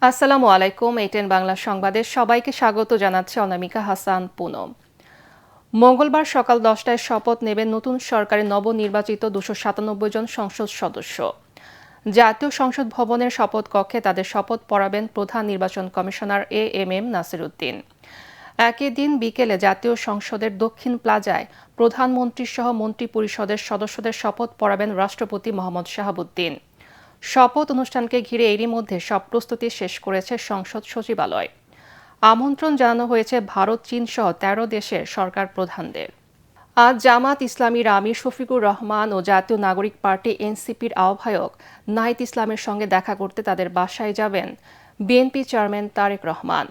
আসসালামু আলাইকুম। এটেন বাংলা সংবাদে সবাইকে স্বাগত জানাচ্ছে অনামিকা হাসান পুনম। মঙ্গলবার সকাল 10টায় শপথ নেবেন নতুন সরকারের নবনির্বাচিত 297 জন সংসদ সদস্য। জাতীয় সংসদ ভবনের শপথ কক্ষে তাদের শপথ পড়াবেন প্রধান নির্বাচন কমিশনার এএমএম নাসির উদ্দিন। একই দিন বিকেলে জাতীয় সংসদের দক্ষিণ প্লাজায় প্রধানমন্ত্রী সহ মন্ত্রী পরিষদের সদস্যদের শপথ পড়াবেন রাষ্ট্রপতি মোহাম্মদ শাহাবুদ্দিন। শপথ অনুষ্ঠানকে ঘিরে এরই মধ্যে সব প্রস্তুতি শেষ করেছে সংসদ সচিবালয়। আমন্ত্রণ জানানো হয়েছে ভারত, চীন সহ 13 দেশের সরকার প্রধানদের। আজ জামাত ইসলামীর আমির শফিকুর রহমান ও জাতীয় নাগরিক পার্টি এনসিপির আহ্বায়ক নাহিদ ইসলামের সঙ্গে দেখা করতে তাদের বাসায় যাবেন বিএনপি চেয়ারম্যান তারেক রহমান।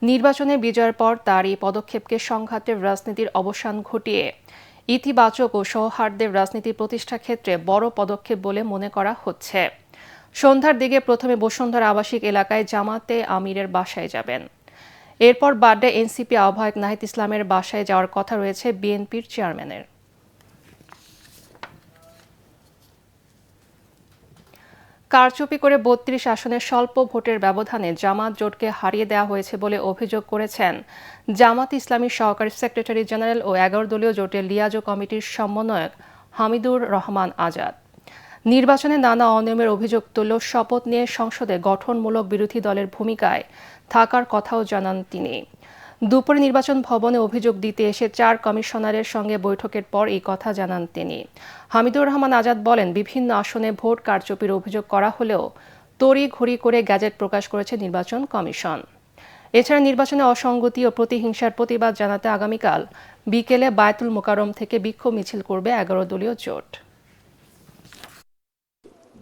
নির্বাচনে বিজয়ের পর তার এই পদক্ষেপকে সংঘাতের রাজনীতির অবসান ঘটিয়ে ইতিবাচক ও সৌহার্দ্যের রাজনীতি প্রতিষ্ঠার ক্ষেত্রে বড় পদক্ষেপ বলে মনে করা হচ্ছে। সন্ধ্যার দিকে প্রথমে বসুন্ধরা আবাসিক এলাকায় জামাতে আমিরের বাসায় যাবেন। এরপর বাড্ডা এনসিপি আহ্বায়ক নাহিদ ইসলামের বাসায় যাওয়ার কথা রয়েছে বিএনপির চেয়ারম্যানের। কারচুপি করে 32 আসনের স্বল্প ভোটের ব্যবধানে জামাত জোটকে হারিয়ে দেওয়া হয়েছে বলে অভিযোগ করেছেন জামাত ইসলামীর সহকারী সেক্রেটারি জেনারেল ও 11 দলীয় জোটের লিয়াজো কমিটির সমন্বয়ক হামিদুর রহমান আজাদ। নির্বাচনে নানা অনিয়মের অভিযোগ তুললেও শপথ নিয়ে সংসদে গঠনমূলক বিরোধী দলের ভূমিকায় থাকার কথাও জানান তিনি। দুপুরে নির্বাচন ভবনে অভিযোগ দিতে এসে 4 কমিশনারের সঙ্গে বৈঠকের পর এই কথা জানান তিনি। হামিদুর রহমান আজাদ বলেন, বিভিন্ন আসনে ভোট কারচুপির অভিযোগ করা হলেও তড়িঘড়ি করে গ্যাজেট প্রকাশ করেছে নির্বাচন কমিশন। এছাড়া নির্বাচনে অসঙ্গতি ও প্রতিহিংসার প্রতিবাদ জানাতে আগামীকাল বিকেলে বায়তুল মোকাররম থেকে বিক্ষোভ মিছিল করবে 11 দলীয় জোট।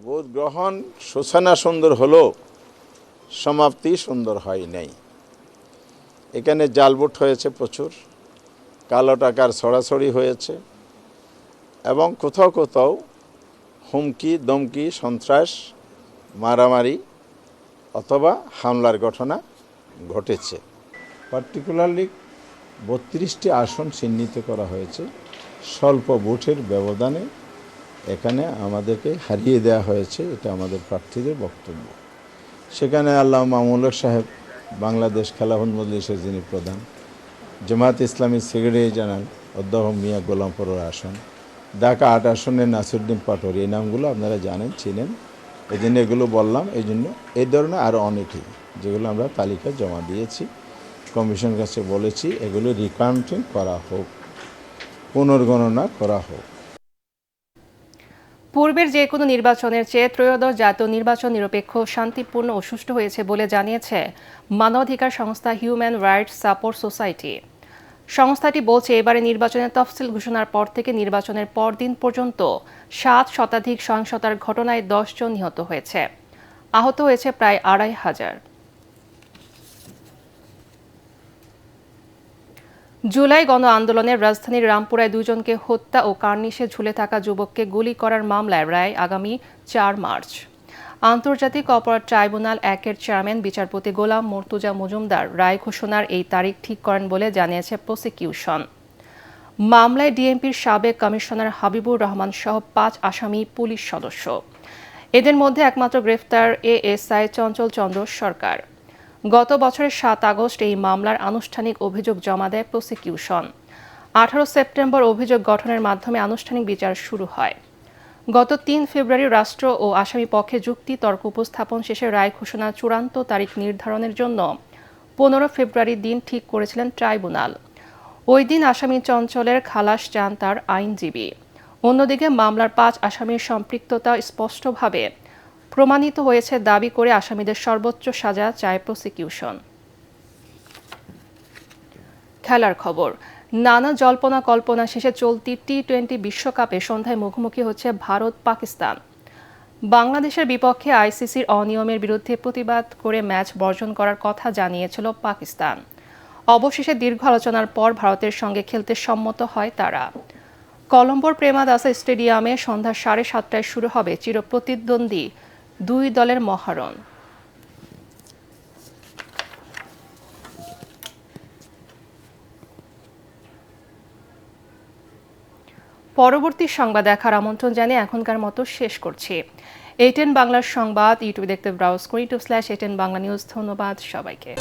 ভোট গ্রহণ সূচনা সুন্দর হলো, সমাপ্তি সুন্দর হয় নাই। এখানে জাল ভোট হয়েছে প্রচুর, কালো টাকার ছড়াছড়ি হয়েছে এবং কোথাও কোথাও হুমকি দমকি, সন্ত্রাস, মারামারি অথবা হামলার ঘটনা ঘটেছে। পার্টিকুলারলি 32টি আসন চিহ্নিত করা হয়েছে স্বল্প ভোটের ব্যবধানে। এখানে আমাদেরকে হারিয়ে দেওয়া হয়েছে, এটা আমাদের প্রার্থীদের বক্তব্য। সেখানে আল্লামা মামুনুল হক সাহেব, বাংলাদেশ খেলাফত মজলিসের যিনি প্রধান, জামাত ইসলামী সেক্রেটারি জেনারেল অধ্যাপক মিয়া গোলাম পরোয়ার আসন, ঢাকা 8 আসনের নাসিরউদ্দিন পাটোয়ারি, এই নামগুলো আপনারা জানেন, চিনেন, এই জন্য এগুলো বললাম। এই জন্য এই ধরনের আরও অনেকেই যেগুলো আমরা তালিকা জমা দিয়েছি, কমিশনের কাছে বলেছি এগুলো রিকাউন্টিং করা হোক, পুনর্গণনা করা হোক। পূর্বের যে কোনো নির্বাচনের চেয়ে ত্রয়োদশ জাতীয় নির্বাচন নিরপেক্ষ, শান্তিপূর্ণ ও সুষ্ঠু হয়েছে বলে জানিয়েছে মানবাধিকার সংস্থা হিউম্যান রাইটস সাপোর্ট সোসাইটি। সংস্থাটি বলছে, এবারে নির্বাচনের তফসিল ঘোষণার পর থেকে নির্বাচনের পরদিন পর্যন্ত 7 শতাধিক সহিংসতার ঘটনায় 10 জন নিহত হয়েছে। আহত হয়েছে প্রায় 2500। জুলাই গণ আন্দোলনের রাজধানীর রামপুরায় 2 জনকে হত্যা ও কার্নিশে ঝুলে থাকা যুবককে গুলি করার মামলায় রায় আগামী 4 মার্চ। আন্তর্জাতিক অপরাধ ট্রাইব্যুনাল 1-এর চেয়ারম্যান বিচারপতি গোলাম মর্তুজা মজুমদার রায় ঘোষণার এই তারিখ ঠিক করেন বলে জানিয়েছে প্রসিকিউশন। মামলায় ডিএমপির সাবেক কমিশনার হাবিবুর রহমান সহ 5 আসামি পুলিশ সদস্য। এদের মধ্যে একমাত্র গ্রেফতার এএসআই চঞ্চল চন্দ্র সরকার। গত বছরের 7 আগস্ট এই মামলার আনুষ্ঠানিক অভিযোগ জমা দেয় প্রসিকিউশন। 18 সেপ্টেম্বর অভিযোগ গঠনের মাধ্যমে আনুষ্ঠানিক বিচার শুরু হয়। গত 3 ফেব্রুয়ারি রাষ্ট্র ও আসামি পক্ষে যুক্তি তর্ক উপস্থাপন শেষে রায় ঘোষণার চূড়ান্ত তারিখ নির্ধারণের জন্য 15 ফেব্রুয়ারি দিন ঠিক করেছিলেন ট্রাইব্যুনাল। ওই দিন আসামি চঞ্চলের খালাস চান তার আইনজীবী। অন্যদিকে মামলার 5 আসামির সম্পৃক্ততা স্পষ্টভাবে প্রমাণিত হয়েছে দাবি করে আসামিদের সর্বোচ্চ সাজা চায় প্রসিকিউশন। খেলার খবর। নানা জল্পনা কল্পনা শেষে চলতি টি-20 বিশ্বকাপে সন্ধ্যায় মুখোমুখি হচ্ছে ভারত পাকিস্তান। বাংলাদেশের বিপক্ষে আইসিসির অনিয়মের বিরুদ্ধে প্রতিবাদ করে ম্যাচ বর্জন করার কথা জানিয়েছিল পাকিস্তান। অবশেষে দীর্ঘ আলোচনার পর ভারতের সঙ্গে খেলতে সম্মত হয় তারা। কলম্বোর প্রেমাদাসা স্টেডিয়ামে সন্ধ্যা 7:30টায় শুরু হবে চিরপ্রতিদ্বন্দ্বী 2 দলের মহারণ। পরবর্তী সংবাদ দেখার আমন্ত্রণ জানিয়ে এখনকার মতো শেষ করছি। এটেন বাংলার সংবাদ ইউটিউবে দেখতে ব্রাউজ করি /ATN বাংলা নিউজ। ধন্যবাদ সবাইকে।